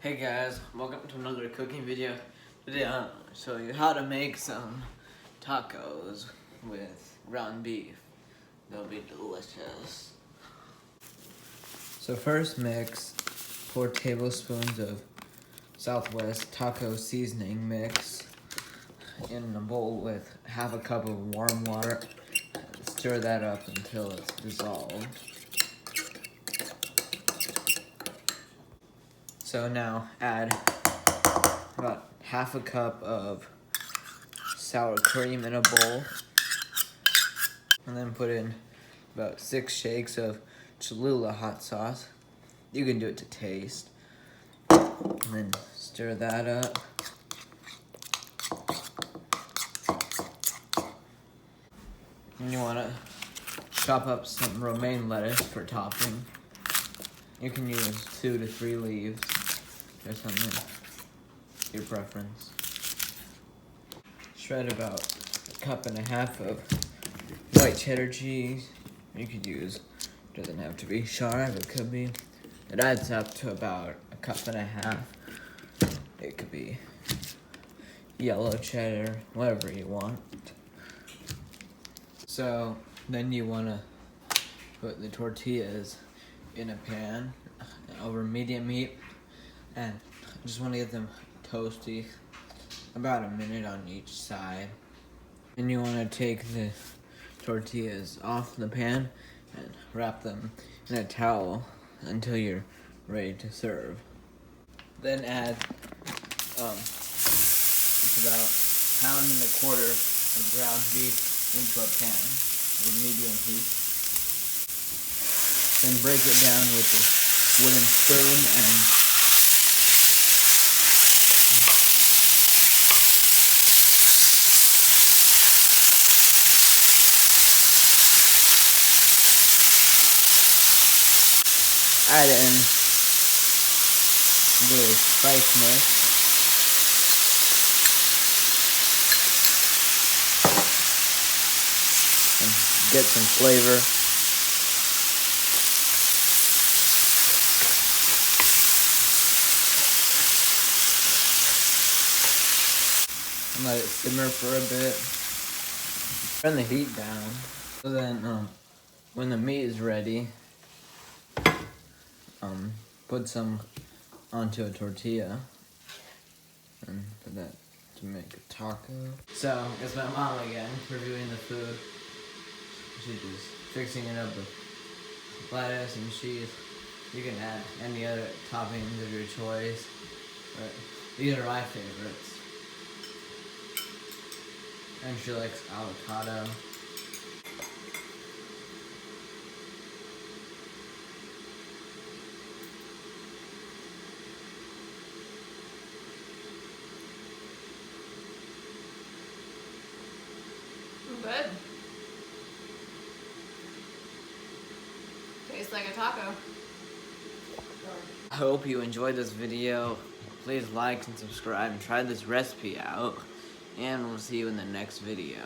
Hey guys, welcome to another cooking video. Today I'm going to show you how to make some tacos with ground beef. They'll be delicious. So first mix 4 tablespoons of Southwest taco seasoning mix in a bowl with half a cup of warm water. Stir that up until it's dissolved. So now add about half a cup of sour cream in a bowl, and then put in about 6 shakes of Cholula hot sauce. You can do it to taste. And then stir that up. And you want to chop up some romaine lettuce for topping. You can use 2 to 3 leaves or something, your preference. Shred about 1.5 cups of white cheddar cheese. You could use, doesn't have to be sharp, it could be. It adds up to about 1.5 cups. It could be yellow cheddar, whatever you want. So then you want to put the tortillas in a pan over medium heat, and just want to get them toasty, about a minute on each side. And you want to take the tortillas off the pan and wrap them in a towel until you're ready to serve. Then add it's about 1.25 pounds of ground beef into a pan with medium heat. Then break it down with a wooden spoon and add in the spice mix. And get some flavor. And let it simmer for a bit. Turn the heat down. So then, when the meat is ready, put some onto a tortilla and put that to make a taco. So it's my mom again reviewing the food. She's just fixing it up with lettuce and cheese. You can add any other toppings of your choice, but these are my favorites. And she likes avocado. Good. Tastes like a taco. I hope you enjoyed this video. Please like and subscribe and try this recipe out. And we'll see you in the next video.